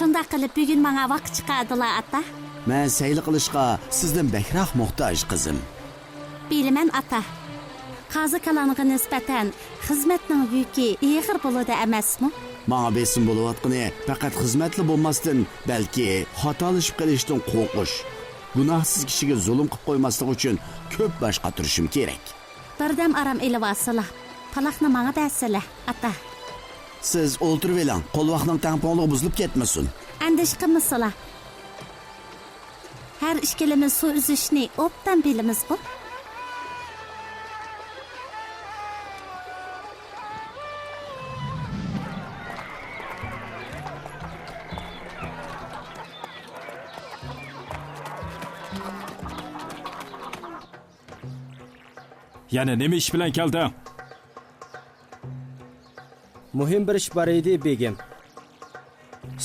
Şunda qilib bugun menga vaqt chiqadilar ata. Men sayli qilishga sizdan bakroq muhtoj qizim. Bilaman ata. Qazi kalanga nisbatan xizmatning yuki ig'ir bo'ladi emasmi? Menga besim bo'layotgani faqat xizmatli bo'lmasdan, balki xatolashib qilishdan qo'rqish. Gunohsiz kishiga zulm qilib qo'ymaslik uchun ko'p boshqa turishim kerak. Birdam aram elivasizlar. Paloqni menga bersizlar ata. Siz o'ltirib eling, qo'lvaqning tamponligi buzilib ketmasin. Andish qilmasizlar. Har ishkilimiz suv uzishni obdan bilamiz bu. Yana nima ish bilan kelding? Muhim bir ish bor edi, begim.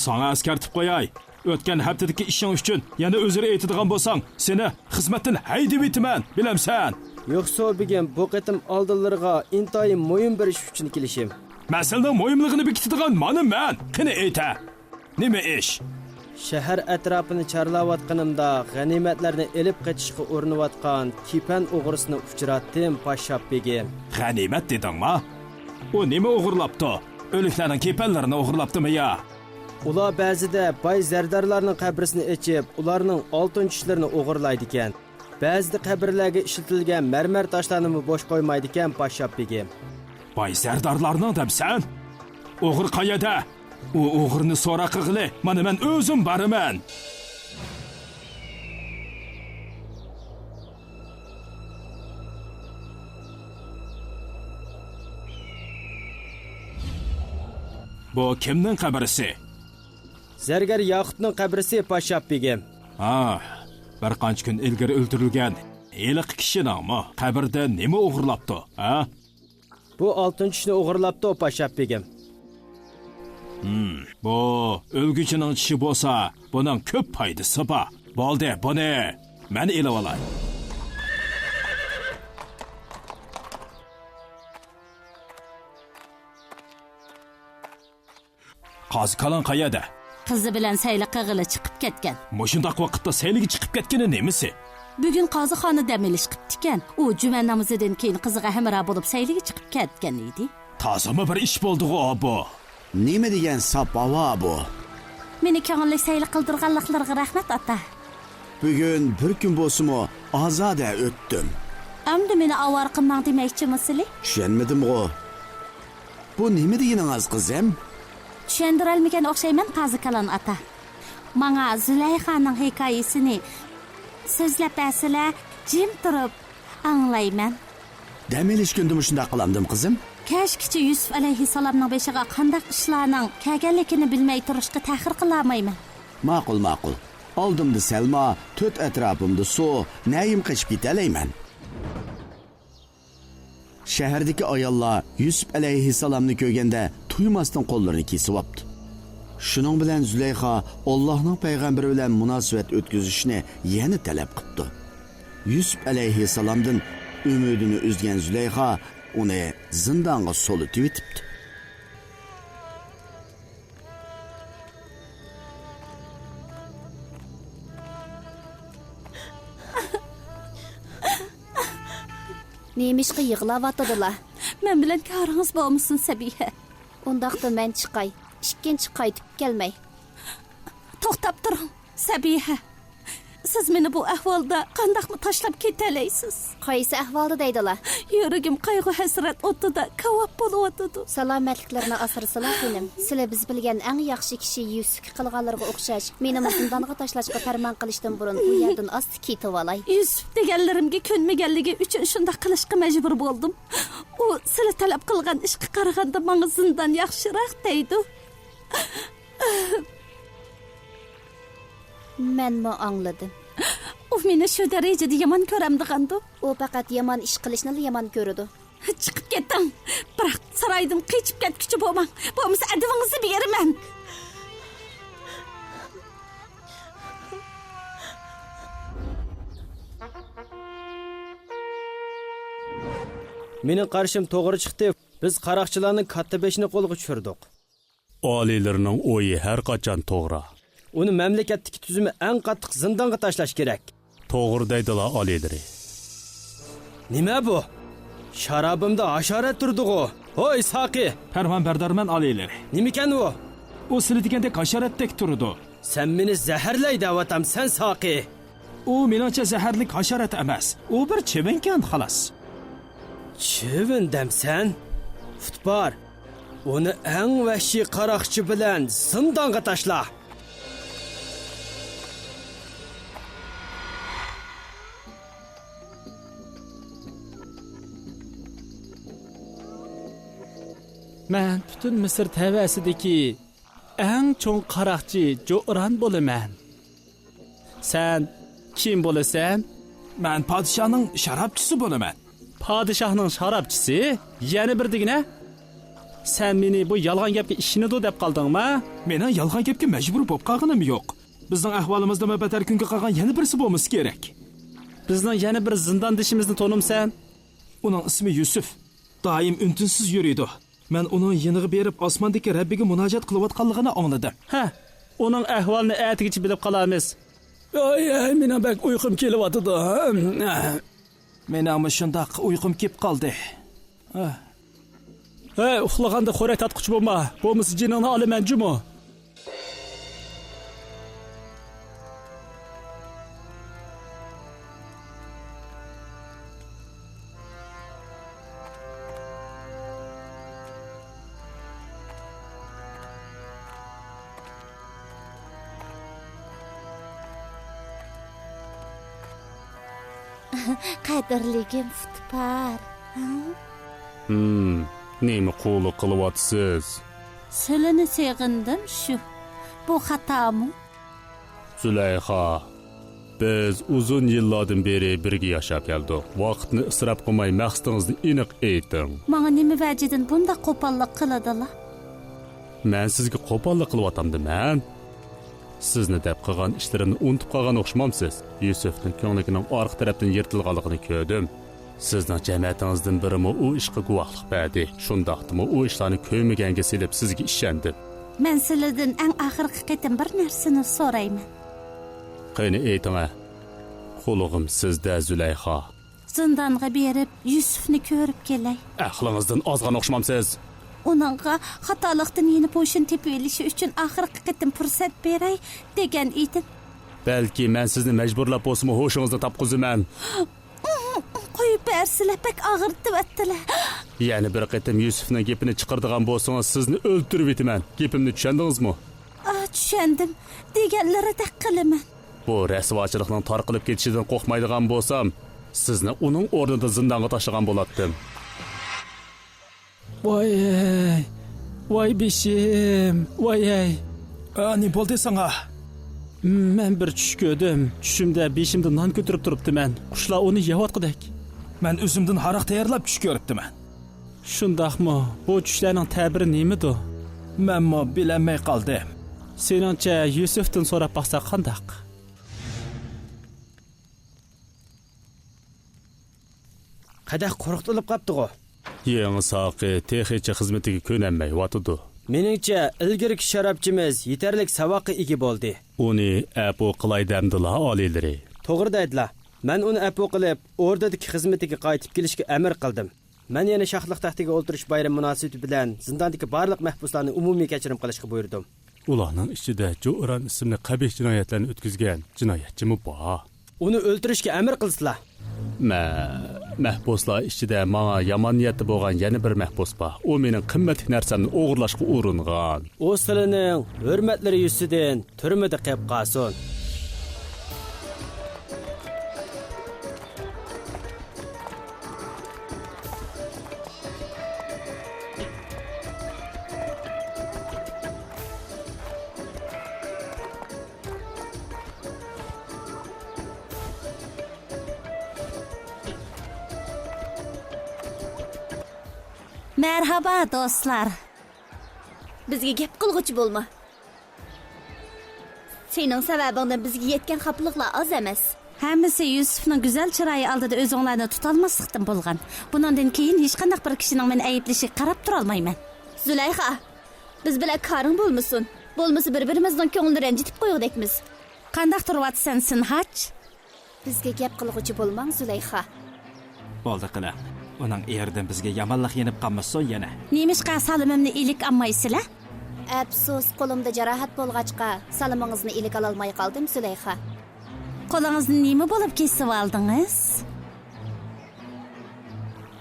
Sana askartib qo'yay. O'tgan haftadagi ishing uchun yana o'zini aytadigan bo'lsang, seni xizmatdan haydab etaman, bilamsan? Yo'qsa begim, bu qatim oldinlarga intoyin muhim bir ish uchun kelishim. Masalaning muhimligini bekitadigan men. Qani ayta. Nima ish? Shahar atrofini charlayotganimda g'animatlarni elib qochishga urinayotgan kipan o'g'risini uchratdim, poshsha begim. G'animat dedingmi? O nima o'g'irlabdi? O'liklarning kepanlarini o'g'irlabdimi ya? Ular ba'zida boy zardarlarning qabrisini ochib, ularning oltin tishlarini o'g'irlaydi ekan. Ba'zida qabrlarga ishlatilgan marmar toshlarni bo'sh qo'ymaydi ekan, poshsha begim. Boy zardarlarning debsan? O'g'ir qayerda? U o'g'irni so'ra qilg'ili, men o'zim boraman. Bu kimning qabrisi? Zargar Yoqutning qabrisi, poshsha begim. Bir qancha kun ilgari o'ldirilgan eliq kishiningmi qabrda nima o'g'irlabdi, ha? Bu oltin tishni o'g'irlabdi, poshsha begim. Bu o'lguchining tishi bo'lsa, buning ko'p foydasi bor. Bo'ldi, buni men elib olay. Qozi Kalon qayerda? Qizi bilan sayli qig'ili chiqib ketgan. Mushundaq vaqtda sayliga chiqib ketgani nemisi? Bugun qozi xoni damilish qilibdi ekan. U juma namozidan keyin qiziga hamroh bo'lib sayliga chiqib ketgan edi. Tozami bir ish bo'ldi-ku bu. Nima degan sapava bu? Meni ko'ngilli sayli qildirganliklariga rahmat ata. Bugun bir kun bo'lsa-mu ozoda o'tdim. Endi meni avar qilmang demoqchimisizlar? Tushunmadim-ku. Bu nima deganingiz qizim? Tushuntirolmagan o'xshayman Qazi Kalon ata. Menga Zulayxaning hikoyasini so'zlab bersizlar, jim turib anglayman. Dam olish kunda shunday qilamdim qizim. Kashkichi Yusuf alayhissalomning beshiga qanday ishlarning kelganligini bilmay turishga ta'xir qilmayman. Ma'qul. Oldimda Selma, to'rt atrofimda suv, nayim qochib ketalayman. Shahardagi ayollar Yusuf alayhissalomni ko'rganda tuymasdan qo'llarini kesib olibdi. Shuning bilan Zulayxa Allohning payg'ambari bilan munosabat o'tkazishni yana talab qildi. Yusuf alayhissalomdan umidini uzgan Zulayxa uni zindonga solitib etibdi. Nemishqa yig'layotdilar. Men bilan ko'ringiz bo'lmasin Sabiha. Undaqda men chiqay. Ikkinchi qaytib kelmay. To'xtab turing, Sabiha. Siz meni bu ahvolda qandaqmi tashlab ketalaysiz? Qaysi ahvolda deydilar? Yuragim qayg'u hasrat o'tida kavob bo'lyotdi. Salomatliklarini asrasalar xonim. Sizlar biz bilgan eng yaxshi kishi Yusuf qilganlarga o'xshash. Meni zindonga tashlashga farmon qilishdan burun bu yerdan asti ketib olay. Yusuf deganlarimga ko'nmaganligi uchun shunday qilishga majbur bo'ldim. U sizlar talab qilgan ishga qaraganda menga zindon yaxshiroq deydi. Men angladim. U meni shu darajada yomon ko'ramdigandi. U faqat yomon ish qilishni yomon ko'radi. Chiqib ketdim. Biroq saroydan qochib ketguchi bo'lmang. Bo'lmasa adivingizni beraman. Mening qarshim to'g'ri chiqdi. Biz qaroqchilarning katta beshini qo'lga tushirdik. Oliylarning o'yi har qachon to'g'ri. Uni mamlakatdagi tuzumi eng qattiq zindonga tashlash kerak. To'g'ri deydilar oliylari. Nima bu? Sharobimda hasharat turdi-ku. Hoy Saqi, Farmon bardorman oliylar. nima ekan u? U sizlar degandek hasharotdek turdi. Sen meni zaharlay devatam sen Saqi. U menimcha zaharlik hasharot emas. U bir chevinkan xolos. Chivindam sen? Futbol. Uni eng vahshiy qaroqchi bilan zindonga tashla. Men butun Misr tavasidagi eng cho'ng qaroqchi Jo'ran bo'laman. Sen kim bo'lasan? Men podshoning sharobchisi bo'laman. Podshohning sharobchisi? Yana bir degina? Sen meni bu yolg'on gapga ishinidu deb qoldingmi? Meni yolg'on gapga majbur bo'lib qolganim yo'q. Bizning ahvolimizda mabatar kunga qolgan yana birisi bo'lmasa kerak. Bizning yana bir zindon dishimizni to'nimsan? Uning ismi Yusuf. Doim untinsiz yuriydi. Men uni yeniga berib osmondagi Rabbiga munojat qilayotganligini angladim. Ha, uning ahvolini atigacha bilib qolamiz. Ay, meni bak uyqum kelyapti. Meni ham shundoq uyqum kelib qoldi. Hey, uxlaganda xo'rak tatquchi bo'lma. Bo'lmasa jiningni olaman, jumo. Qadrligim Futbol. Nima qo'li qilyapsiz? Sizlarni sevgindim shu. Bu xatomi? Zulayxa, biz uzun yillardan beri birga yashab keldik. Vaqtni isrof qilmay maqsadingizni aniq ayting. Menga nima vajidan bunda qo'pollik qiladilar? Men sizga qo'pollik qilyapamdi-man. Sizni deb qilgan ishlarimni unutib qolgan o'xshamamsiz. Yusufning ko'nglining orqa tarafdan yirtilganligini ko'rdim. Sizning jamiyatingizdan birimi u ishga guvohlik berdi. Shundaqdimi u ishlarni ko'maganga silib sizga ishondim. Men sizlardan eng oxirgi qitim bir narsani so'rayman. Qani ayting. Xulug'im sizda Zulayxa. Zindonga berib Yusufni ko'rib kelay. Aqlingizdan ozg'an o'xshamamsiz. Uningga xatolikdan yeni po'shin tepib olishi uchun oxirgi qitim fursat beray degan edim. Balki men sizni majburlab bo'lsa-mu hushingizni topqizaman. Qo'yib bersizlar, pek og'irtibdilar. Yana bir qitim Yusufning gapini chiqardigan bo'lsangiz sizni o'ldirib etaman. Gapimni tushundingizmi? Tushundim. Deganlaridek qilaman. Bu rasvochilikning tarqalib ketishidan qo'rqmaydigan bo'lsam, sizni uning o'rnida zindonga tashlagan bo'lardim. Voy beshim, voy. Ne bo'ldi senga? Men bir tush ko'rdim. Tushimda beshimda non ko'tarib turibdiman. Qushlar uni yeyotqidek. Men o'zimdan haroq tayyorlab tush ko'ribdiman. Shundaqmi? Bu tushlarning ta'biri nemidir? Menmo bilmay qoldim. Seningcha Yusufdan so'rab baqsa qandaq? Qadah qo'rqtilib qapti-ku. Yangi Saqi texnicha xizmatiga ko'namay yotdi. Meningcha ilgirki sharobchimiz yetarlik savoqqa ega bo'ldi. Uni apu qilaydamdilar oliylari. To'g'ri deydilar. Men uni apu qilib, o'rdadagi xizmatiga qaytib kelishga amr qildim. Men yana shohlik taxtiga o'ltirish bayram munosabati bilan zindondagi barliq mahbuslarni umumiy kechirim qilishga buyurdim. Ularning ichida Jo'ran ismli qabih jinoyatlarni o'tkazgan jinoyatchimi bor? Uni o'ltirishga amr qilsizlar. Mahbuslar ichida menga yomon niyatda bo'lgan yana bir mahbus bor. U mening qimmatli narsamni o'g'irlashga uringan. U sizlarning hurmatlari yuzidan turmada qilib qolsin. Merhaba dostlar. Bizga gap qilg'uchi bo'lma. Sening sababingdan bizga yetgan xafliqlar oz emas. Hammasi Yusufning go'zal chiroyi oldida o'zinglarni tutolmaslikdan bo'lgan. Bundan keyin hech qanday bir kishining meni ayblashiga qarab tura olmayman. Zulayxa, Biz bilan karın bo'lmasin. Bo'lmasa bir-birimizning ko'nglini ranjitib qo'yurdekmiz. Qandaq turvatsan Sinhaj? Bizga gap qilg'uchi bo'lmang Zulayxa. Bo'ldi qiling. Uning erdan bizga yomonlik yenib qolmasin yana. Nemishqa salimimni ilik olmaysizlar? Afsus, qo'limda jarohat bo'lg'achqa salomingizni ilik ololmay qoldim Zulayxa. Qo'lingizni nima bo'lib kesib oldingiz?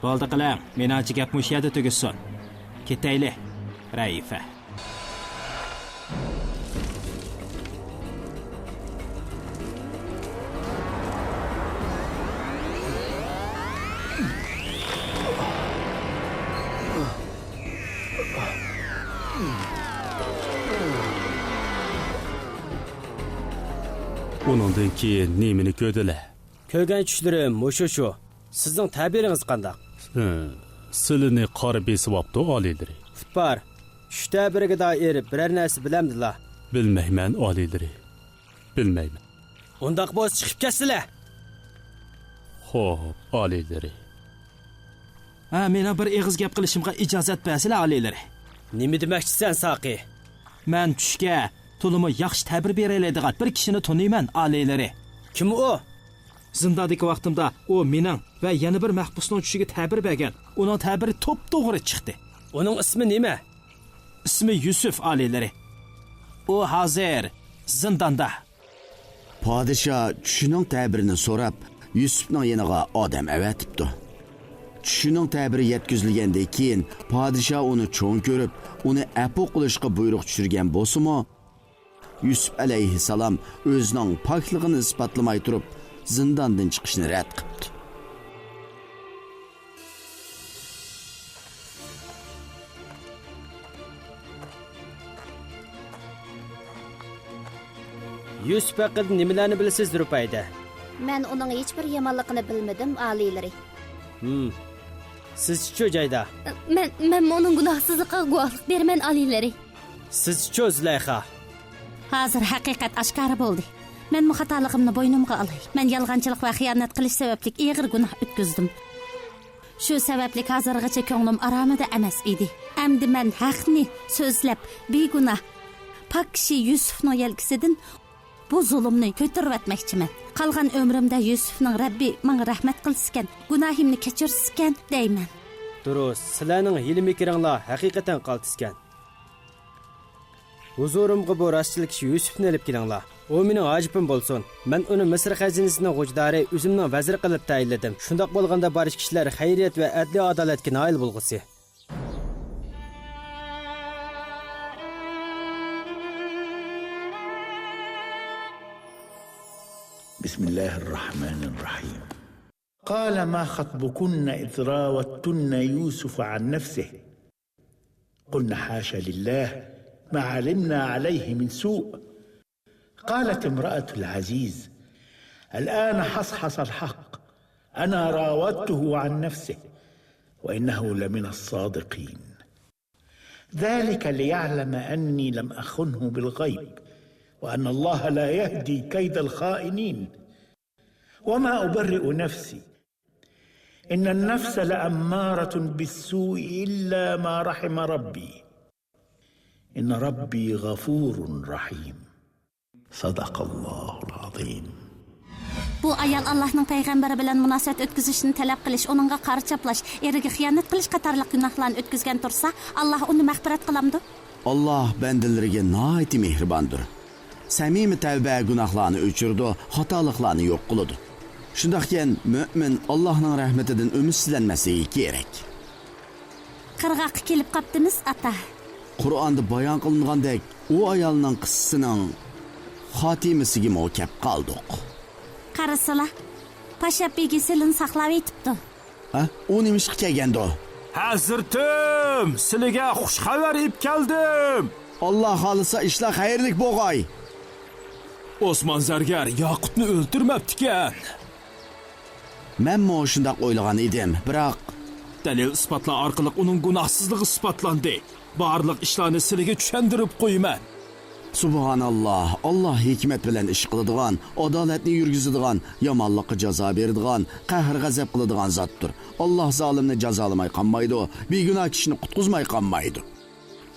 Bo'ldi qiling. Menimcha gap mush yerda tugasin. Ketaylik. Raifa. Uningdan keyin nemini ko'dilar? Ko'rgan tushlarim mushu. Sizning tabiringiz qanday? Silini qora besibopti oliylari. Futbar. Tushda biriga doir biror narsa bilamdilar. Bilmayman oliylari. Bilmayman. Undaq bo'lsa chiqib ketsizlar. Xo'p, oliylari. Ha, meni bir eg'iz gap qilishimga ijozat bersizlar oliylari. Nima demoqchisan, Saqi? Men tushga to'limi yaxshi ta'bir beraydigan bir kishini taniyman oliylari. Kim u? Zindodagi vaqtimda u mening va yana bir mahbusning tushiga ta'bir bergan. Uning ta'biri to'p-to'g'ri chiqdi. Uning ismi nima? İsmi Yusuf alileri. O hazır zindanda. Padişah tushining ta'birini so'rab, Yusufning yeniga odam avatibdi. Tushining ta'biri yetkazilgandan keyin padişah uni cho'ng ko'rib, uni afu qilishga buyruq tushirgan bo'lsa-mu, Yusuf alayhissalom o'zining pokligini isbotlamay turib, zindondan chiqishni rad qildi. Yusuf haqida nimalarni bilasiz, Rupayda? Men uning hech bir yomonligini bilmadim, oliylari. Siz-chi joyda? Men uning gunohsizligiga guvohlik beraman, oliylari. Siz-chi Zulayxa? Hozir haqiqat oshkora bo'ldi. Men xatoligimni bo'ynimga olay. Men yolg'onchilik va xiyonat qilish sababli og'ir gunoh o'tkazdim. Shu sababli hozirgacha ko'nglim aromida emas edi. Endi men haqni so'zlab, begunoh pok kishi Yusufning yelkasidan bu zulmni ko'tarib o'tmoqchiman. Qolgan umrimda Yusufning Rabbi menga rahmat qilsin, gunohimni kechirsin deyman. Durust, sizlarning hilm-fikringlar haqiqatan qaltiskan. Huzurimga bu rostchilik kishi Yusufni olib kelinglar. U mening ajibim bo'lsin. Men uni Misr xazinasining g'ojdori o'zimning vazir qilib tayinladim. Shundoq bo'lganda barish kishilar xayriyat va adliy adolatga noil bo'lg'isi. بسم الله الرحمن الرحيم. قال ما خطبكن إذ راوتن يوسف عن نفسه قلنا حاشا لله ما علمنا عليه من سوء. قالت امرأة العزيز الآن حصحص الحق أنا راودته عن نفسه وإنه لمن الصادقين. ذلك ليعلم أني لم أخنه بالغيب وأن الله لا يهدي كيد الخائنين. وما أبرئ نفسي إن النفس لأمارة بالسوء إلا ما رحم ربي إن ربي غفور رحيم. صدق الله العظيم. Bu ayol Allohning payg'ambari bilan munosabat o'tkazishni talab qilish, uningga qari chaplash, eriga xiyonat qilish qatorliq gunohlarni o'tkazgan tursa, Alloh uni mag'firat qilamdi. Allah bandalariga nihoyat mehribondir. Samimi tavba gunohlarni o'chirdi, xatoliklarni yo'q qiladi. Shundaqken mu'min Allohning rahmatidan umidsizlanmasligi kerak. Qirg'oqqa kelib qopdimiz, ata. Qur'onda bayon qilingandek, u ayolning qissasining xotimasiga muvofiq qoldik. Qarasala, Pasha begi silin saqlab etibdi. Ha, u nimishqa kelgandi? Hazirtim, sizlarga xush xabar ib keldim. Alloh xolisa ishlar xayrli bo'lg'ay. Osmon zargar Yoqutni o'ldirmabdi-kan. Men mo shunday o'ylagan edim, biroq dalil isbotlar orqali uning gunohsizligi isbotlandi. Barliq ishlarni sizlarga tushuntirib qo'yaman. Subhanalloh, Alloh hikmat bilan ish qiladigan, adolatni yurgizadigan, yomonlikqa jazo beradigan, qahr g'azab qiladigan zotdir. Alloh zolimni jazolamay qolmaydi, begunoh kishini qutqizmay qolmaydi.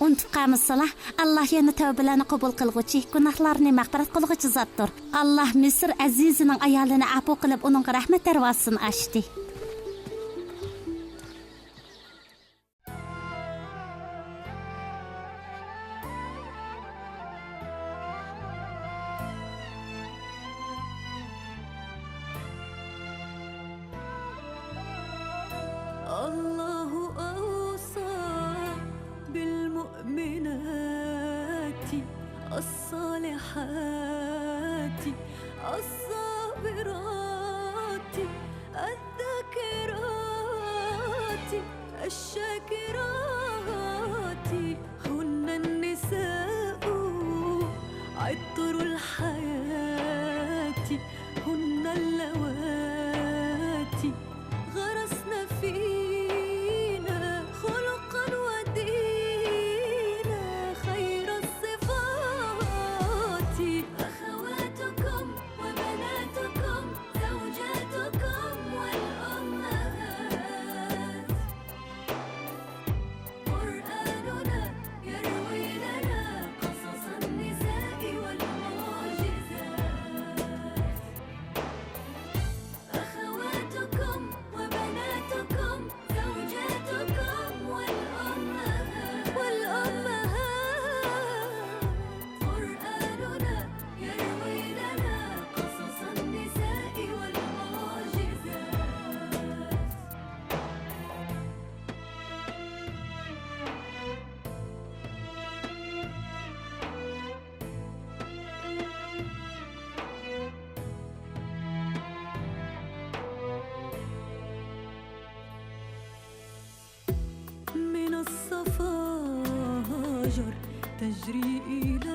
Unutib qamısılar, Allah yana tövbələrini qəbul qılğıcı, günahlarını məğfirət qılğıcı zatdır. Allah Misr əzizinin ayalını afu qılıb onun rəhmət dərvasını açdı. الله أوصى بالمؤمنات الصالحات الصابرات الذاكرات الشاكرات هن النساء عطر الحياة هن اللواتي غرسنا فينا خلقا ودينا خير الصفات أخواتكم وبناتكم زوجاتكم والأمهات قرآننا يروي لنا قصص النساء والمعجزات أخواتكم وبناتكم زوجاتكم والأمهات قرآننا يروي لنا قصص النساء والمعجزات من الصفاجر تجري إلى